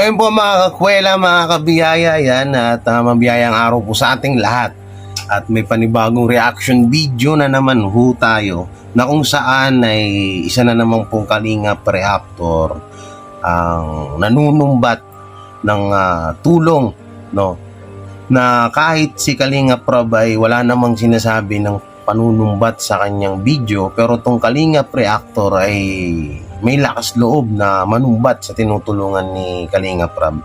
ayun po mga kakwela, mga kabiyaya yan at mabiyayang araw po sa ating lahat. At may panibagong reaction video na naman ho tayo na kung saan ay isa na naman pong Kalingap reactor ang nanunumbat ng tulong, no, na kahit si Kalingap Prab ay wala namang sinasabi ng panunumbat sa kanyang video, pero tong Kalingap reactor ay may lakas loob na manumbat sa tinutulungan ni Kalingap Prab.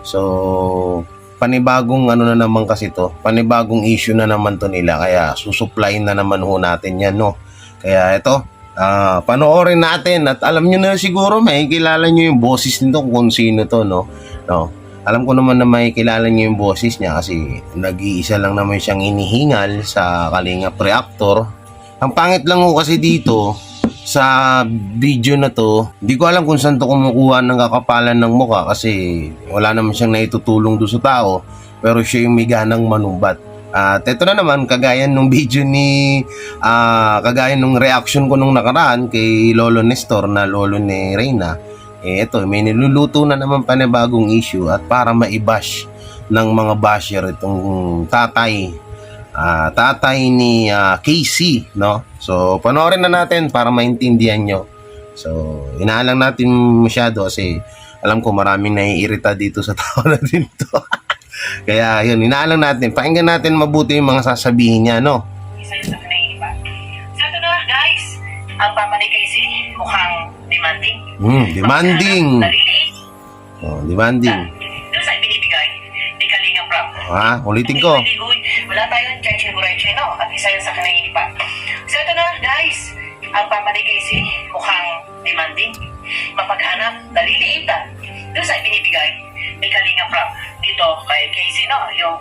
So panibagong ano na naman kasi to, panibagong issue na naman to nila, kaya susuplayin na naman ho natin yan, no. Kaya ito, panoorin natin at alam nyo na siguro, may kilala nyo yung boses nito kung sino to, no. Alam ko naman na may kilala nyo yung boses niya kasi nag-iisa lang naman siyang inihingal sa Kalingap reactor. Ang pangit lang ho kasi dito sa video na to, hindi ko alam kung saan to kumukuha ng kakapalan ng mukha kasi wala naman siyang naitutulong doon sa tao, pero siya yung may ganang manumbat. At ito na naman, kagaya nung video ni kagaya nung reaction ko nung nakaraan kay Lolo Nestor na lolo ni Reyna, ito may niluluto na naman panibagong issue at para maibash ng mga basher itong tatay ni Casey, no? So panoorin na natin para maintindihan nyo. So inaalang natin masyado kasi alam ko maraming naiirita dito sa tao na dito. Kaya yun, inaalang natin, pakinggan natin mabuti yung mga sasabihin niya, no? Isa yung sa kanaiba. So ito na guys, ang papa ni Casey mukhang demanding. Demanding. Naliliit. Demanding. Doon sa binibigay ni Kalingap Prab. Ulitin ko. Wala tayong cheche-bureche, no? At isa yun sa kanaiba. So ito na guys, ang papa ni Casey mukhang demanding. Mapaghanap, naliliitan. Doon sa binibigay ni Kalingap Prab dito kay Casey, no? Yung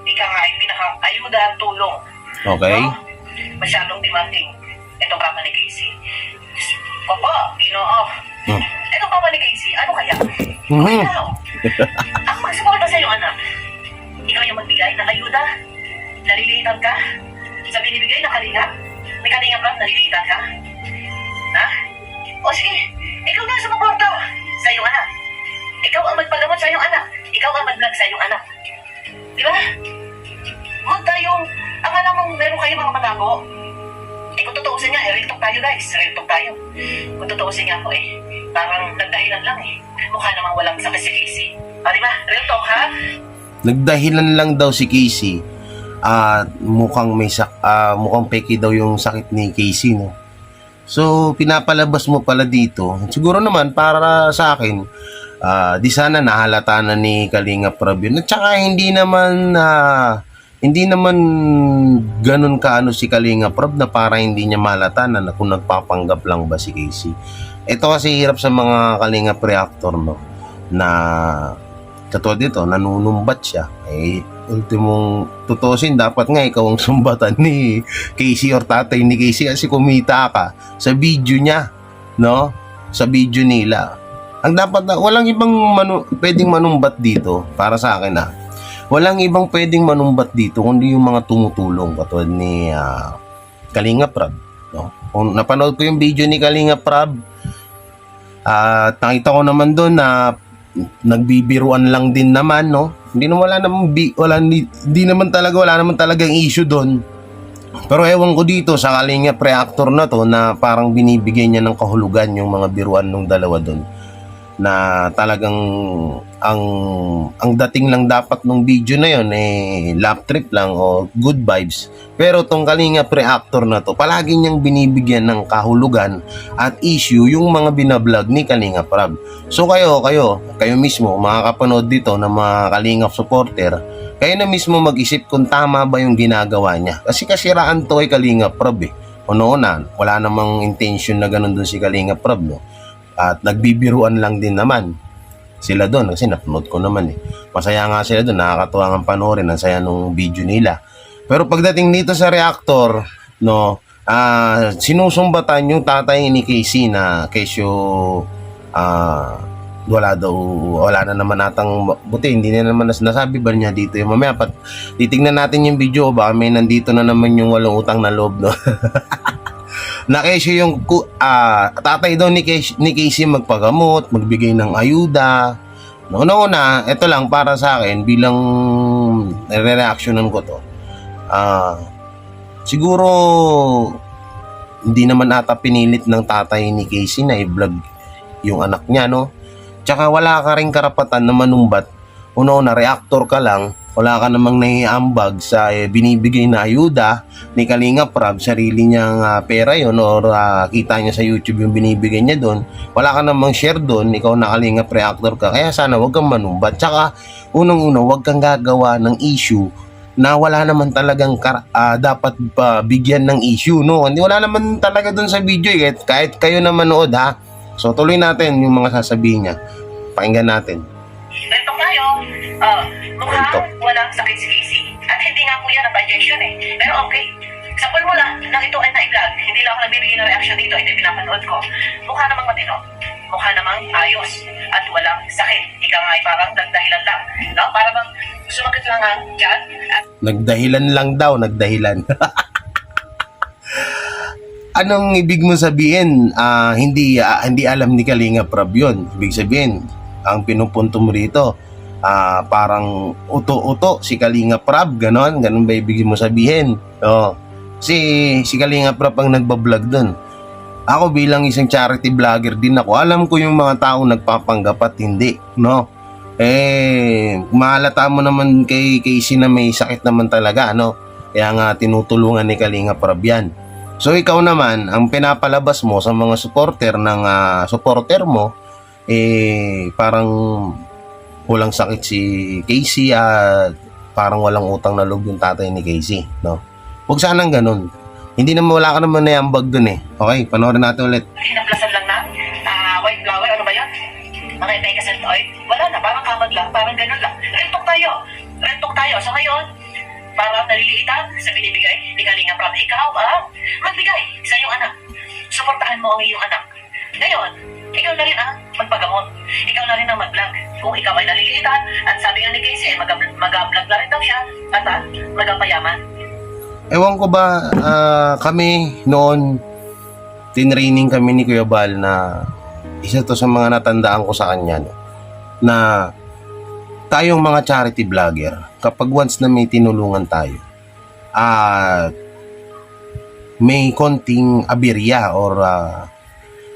ika nga ay pinaka-ayuda at tulong. Okay. No? Masyadong demanding itong papa ni Casey. Papa, Ginoo. Itong papa ni Casey, ano kaya? Ikaw. Ang magsuporta sa iyong anak. Ikaw yung magbigay ng ayuda. Nalilitan ka. Sa binibigay na Kalingap. May Kalingap lang, nalilitan ka. Ha? O sige, ikaw na sumuporta sa iyong anak. Ikaw ang magpagamot sa iyong anak. Ikaw ang mag-vlog sa iyong anak. Di ba? Huwag tayong, ang alam mong meron kayong mga matago. Kung tutuusin nga, real talk tayo guys. Real talk tayo. Kung tutuusin nga po parang nagdahilan lang Mukha namang walang sakit si Casey. Di ba? Real talk ha? Nagdahilan lang daw si Casey. Mukhang mukhang peki daw yung sakit ni Casey, no. So pinapalabas mo pala dito. Siguro naman para sa akin, di sana nahalata na ni Kalingap Prab yun. At saka hindi naman ganun kaano si Kalingap Prab na para hindi niya mahalata na kung nagpapanggap lang ba si Casey. Ito kasi hirap sa mga Kalingap reactor, no, na katulad dito, nanunumbat siya. Ultimong tutusin, dapat nga ikaw ang sumbatan ni Casey or tatay ni Casey kasi kumita ka sa video niya, no? Sa video nila. Ang dapat na, walang ibang pwedeng manumbat dito, para sa akin walang ibang pwedeng manumbat dito kundi yung mga tumutulong katulad ni Kalingap Prab, no? Kung napanood ko yung video ni Kalingap Prab, at nakita ko naman doon na nagbibiruan lang din naman, no? Hindi naman talagang issue doon. Pero ewan ko dito sa Kalingap reactor na to na parang binibigay niya ng kahulugan yung mga biruan ng dalawa doon. Na talagang ang dating lang dapat nung video na yon lap trip lang o good vibes. Pero tong Kalingap reactor na to, palagi niyang binibigyan ng kahulugan at issue yung mga binablog ni Kalingap Prab. So kayo mismo makakapanood dito ng mga Kalingap supporter, kayo na mismo mag-isip kung tama ba yung ginagawa niya. Kasi kasiraan to kay Kalingap Prab Una, wala namang intention na ganun dun si Kalingap Prab, no? At nagbibiruan lang din naman sila doon kasi napanood ko naman Masaya nga sila doon, nakakatuwa ang panoorin, ang saya nung video nila. Pero pagdating dito sa reactor, no, sinusumbatan yung tatay ni Casey na kesyo wala na naman natang buti, hindi na naman nasabi ba niya dito yung mamaya titignan natin yung video, baka may nandito na naman yung walang utang na loob, no. Na kesyo yung tatay daw ni Casey magpagamot, magbigay ng ayuda, Una-una, ito lang para sa akin bilang re-reactionan ko to. Siguro hindi naman ata pinilit ng tatay ni Casey na i-vlog yung anak niya, no? Tsaka wala ka rin karapatan na manumbat. Una-una, reactor ka lang. Wala ka namang naiambag sa binibigay na ayuda ni Kalinga Prab, sarili niyang pera yon or kita niya sa YouTube yung binibigay niya doon. Wala ka namang share doon, ikaw na Kalinga reactor ka. Kaya sana wag kang manumbat. Tsaka unang-una, wag kang gagawa ng issue na wala naman talagang dapat bigyan ng issue, no? Hindi, wala naman talaga doon sa video kahit kayo na manood, ha. So tuloy natin yung mga sasabihin niya. Pakinggan natin. Rento tayo. Mukhang walang sakit si Casey. At hindi nga po yan napa-injection eh. Pero okay. Sa pulmula na ito ay na-vlog, hindi lang ako nagbibigay ng reaction dito, ito pinapanood ko. Mukha namang matino. Mukha namang ayos. At walang sakit. Ika nga ay parang nagdahilan lang. No? Para bang sumakit lang nga dyan. At Nagdahilan lang daw, nagdahilan. Anong ibig mo sabihin? Hindi alam ni Kalinga Prab yun. Ibig sabihin, ang pinupunto mo rito, parang uto-uto si Kalinga Prab, ganon ba ibig mo sabihin? Si Kalinga Prab ang nagbablog dun. Ako bilang isang charity vlogger din ako, alam ko yung mga taong nagpapanggap at hindi, no? Mahalata mo naman kay Casey na may sakit naman talaga, no? Kaya nga tinutulungan ni Kalinga Prab yan. So ikaw naman, ang pinapalabas mo sa mga supporter ng supporter mo, parang walang sakit si Casey at parang walang utang na loob yung tatay ni Casey, no? Huwag sanang ganun. Hindi naman, wala ka naman naiambag dun eh. Okay, panoorin natin ulit. hinaplasan lang na. White flower, ano ba yan? Mga may kasal oil. Wala na, parang kamag lang, parang ganun lang. Rentok tayo. So ngayon, parang naliliitan sa binibigay ni Kalinga Prab. Ikaw, magbigay sa iyong anak. Suportahan mo ang iyong anak. Ngayon, ikaw na rin magpagamot. Ikaw na rin ang mag-vlog. Kung ikaw ay naliliitan, at sabi nga ni Casey, mag-vlog na rin daw siya, at magapayaman. Ewan ko ba, kami noon, tinraining kami ni Kuya Bal na isa to sa mga natandaan ko sa kanya, no, na tayong mga charity vlogger, kapag once na may tinulungan tayo, may konting aberya or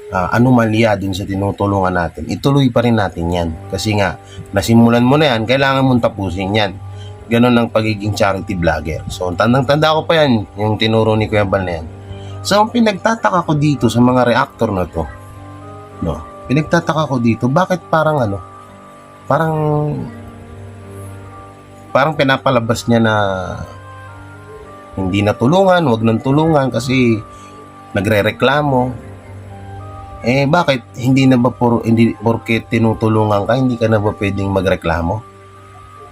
anomalya dun sa tinutulungan natin, ituloy pa rin natin yan. Kasi nga, nasimulan mo na yan, kailangan mong tapusin yan. Ganon ang pagiging charity vlogger. So, tandang-tanda ko pa yan, yung tinuro ni Kuya Bal na yan. So, ang pinagtataka ko dito sa mga reactor na to, no, pinagtataka ko dito, bakit parang parang pinapalabas niya na hindi natulungan, wag nang tulungan kasi nagrereklamo. Bakit hindi na ba hindi porke tinutulungan ka, hindi ka na ba pwedeng magreklamo?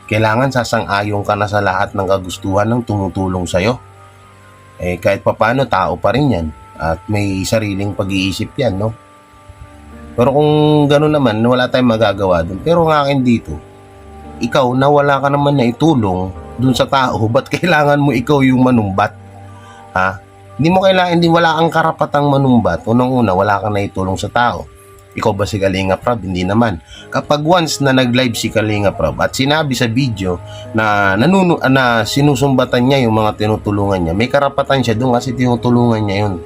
Kailangan sasang-ayon ka na sa lahat ng kagustuhan ng tumutulong sa'yo. Kahit papano, tao pa rin yan. At may sariling pag-iisip yan, no? Pero kung gano'n naman, wala tayong magagawa dun. Pero ang akin dito, ikaw na wala ka naman na itulong dun sa tao, ba't kailangan mo ikaw yung manumbat? Ha? Hindi wala kang karapatang manumbat. Unang-una, wala kang naitulong sa tao. Ikaw ba si Kalinga Prab? Hindi naman. Kapag once na nag-live si Kalinga Prab at sinabi sa video na sinusumbatan niya yung mga tinutulungan niya, may karapatan siya doon kasi tinutulungan niya yun.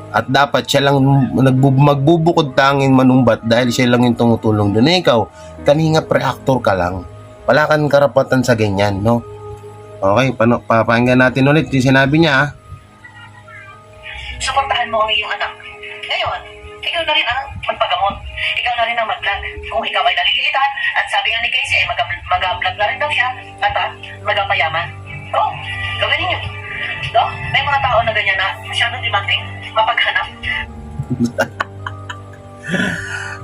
At dapat siya lang magbubukod tanging manumbat dahil siya lang yung tumutulong doon. Ikaw, Kalinga reactor ka lang. Wala kang karapatan sa ganyan, no? Okay, papakinggan natin ulit yung sinabi niya, Suportahan mo ang iyong anak. Ngayon, ikaw na rin ang magpagamot. Ikaw na rin ang mag-vlog. Kung ikaw ay naliliitan, at sabi nga ni Casey, mag-vlog na rin daw siya, at magapayaman. Gawin ninyo. No? May mga tao na ganyan na masyadong demanding, mapaghanap.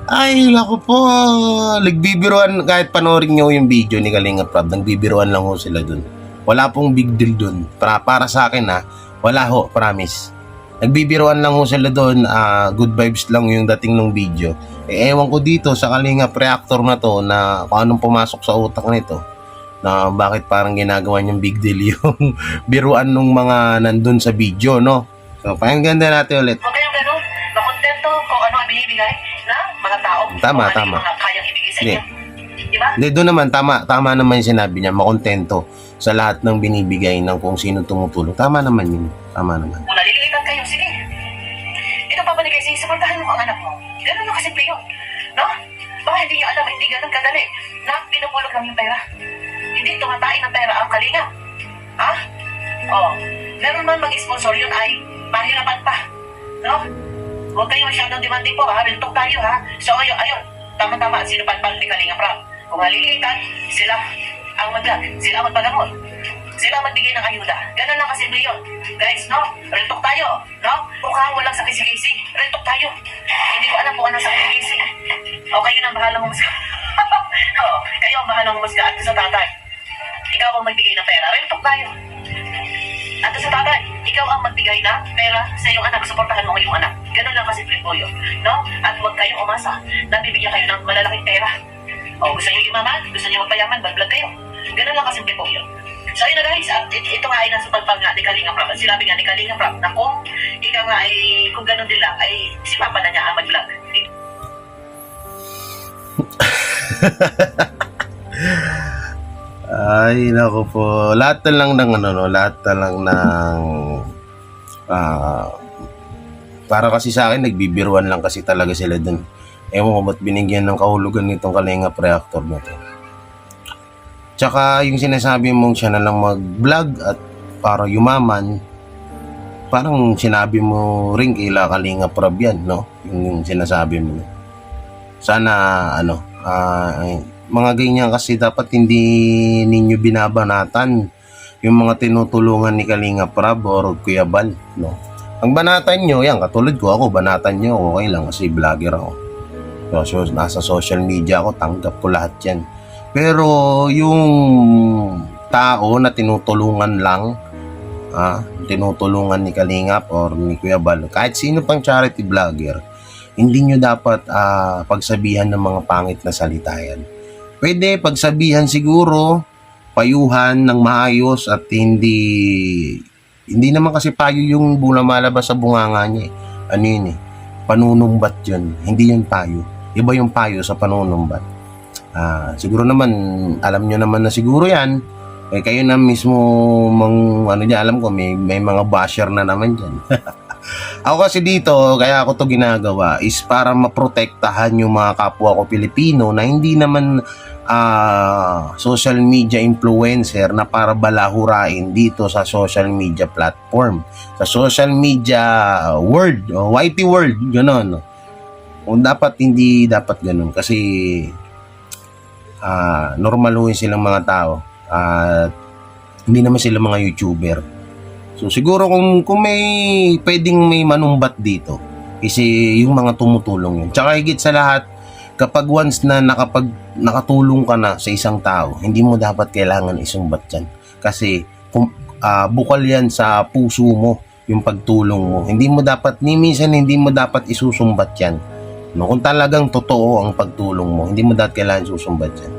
Ay, lako po. Nagbibiruan, kahit panoorin nyo yung video ni Kalinga Prab, nagbibiruan lang ho sila dun. Wala pong big deal dun. Para sa akin wala ho, promise. Nagbibiruan lang ho sila dun, good vibes lang yung dating ng video. Ewan ko dito sa Kalinga reactor na to na kung anong pumasok sa utak nito. Na bakit parang ginagawa niyang big deal yung biruan ng mga nandun sa video, no? So, pakinggan din natin ulit. Huwag kayong gano'n. Makontento kung ano ang binibigay na mga tao. Tama, kung tama. ano yung mga kayang ibigay sa Hindi. inyo. Di ba? Hindi, doon naman, tama naman yung sinabi niya, makontento sa lahat ng binibigay ng kung sino tumutulong. Tama naman yun. Tama naman. Kung naliliitan kayo, sige. Ito Papa ni Casey, supportahan mo ang anak mo. Ganun lang kasimple yun. No? Baka hindi niyo alam, hindi ganun kadali. Na pinupulot lang yung pera. Hindi tumatain ng pera ang kalinga. Ha? Oo. Meron man mag-sponsor yun ay mahirapan pa. No? Huwag kayo masyadong demanding po ha. Real talk tayo ha. So ayun. Tama-tama. Sino palpal ni Kalinga Prab? Kung halilitan, sila ang mag-vlog. Sila ang magpagamot. Sila ang magbigay ng ayuda. Ganun lang kasimple yun. Guys, no? Real talk tayo. No? Mukhang walang sakit si Casey. Real talk tayo. Hindi ko alam kung anong sakit si Casey. O kayo na ang bahalang humusga. Oo. Kayo ang bahalang humusga. At sa tatay, ikaw ang magbigay ng pera. Real talk tayo. At sa tatay, ikaw ang magbigay na pera sa iyong anak. Suportahan mo ang iyong anak. Ganun lang kasimple po yun. No? At huwag kayong umasa na bibigyan kayo ng malalaking pera. O gusto niyo yumaman, gusto niyo magpayaman, mag-vlog kayo. Ganun lang kasimple po yun. So yun na guys, at ito nga ay nasa pagpag nga ni Kalinga Prab. At sinabi nga ni Kalinga Prab na kung ikaw nga ay, kung ganun din lang, ay si Papa na niya ang mag-vlog. Ay, naku po. Lahat na lang ng lahat na lang ng para kasi sa akin, nagbibiruan lang kasi talaga sila dun. Ewan ko ba't binigyan ng kahulugan nitong Kalinga Reactor na to. Tsaka yung sinasabi mong siya na lang mag-vlog at para yumaman, parang sinabi mo rin kila Kalinga Prab yan, no? Yung sinasabi mo. Sana, mga ganyan kasi dapat hindi ninyo binabanatan yung mga tinutulungan ni Kalinga Prab or Kuya Bal, no? Ang banatan nyo, yan, katulad ko ako, banatan nyo, okay lang kasi vlogger ako. So, nasa social media ako, tanggap ko lahat yan. Pero yung tao na tinutulungan lang, tinutulungan ni Kalingap or ni Kuya Bal, kahit sino pang charity vlogger, hindi nyo dapat pagsabihan ng mga pangit na salita yan. Pwede pagsabihan siguro, payuhan ng maayos at hindi naman kasi payo yung lumalabas sa bunganga niya. Ano yun eh? Panunumbat yun. Hindi yun payo. Iba yung payo sa panunumbat. Siguro naman, alam nyo naman na siguro yan. Eh, kayo na mismo, alam ko, may mga basher na naman dyan. Ako kasi dito, kaya ako to ginagawa, is para maprotektahan yung mga kapwa ko Pilipino na hindi naman social media influencer na para balahurain dito sa social media platform. Sa social media world, YT world, gano'n. Kung hindi dapat gano'n kasi normal ho silang mga tao at hindi naman sila mga YouTuber. So siguro kung may pwedeng may manumbat dito kasi yung mga tumutulong yun. Tsaka higit sa lahat, kapag once na nakatulong ka na sa isang tao, hindi mo dapat kailangan isumbat yan. Kasi bukal yan sa puso mo yung pagtulong mo. Minsan hindi mo dapat isusumbat yan. No, kung talagang totoo ang pagtulong mo, hindi mo dapat kailangan susumbat yan.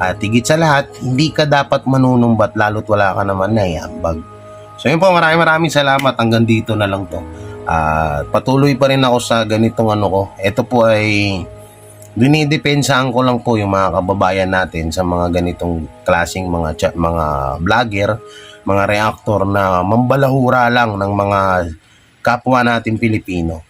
At higit sa lahat, hindi ka dapat manunumbat lalo't wala ka naman na iambag. So yun po, maraming salamat. Hanggang dito na lang to. Patuloy pa rin ako sa ganitong ko. Ito po ay dinidepensahan ko lang po yung mga kababayan natin sa mga ganitong klaseng mga vlogger, mga reactor na mambalahura lang ng mga kapwa natin Pilipino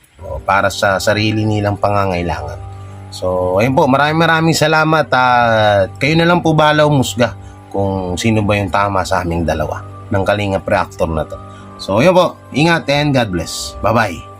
para sa sarili nilang pangangailangan. So, ayun po, maraming salamat at kayo na lang po bahala umusga kung sino ba yung tama sa aming dalawa ng Kalinga Reactor na to. So, ayun po, ingat and God bless. Bye-bye.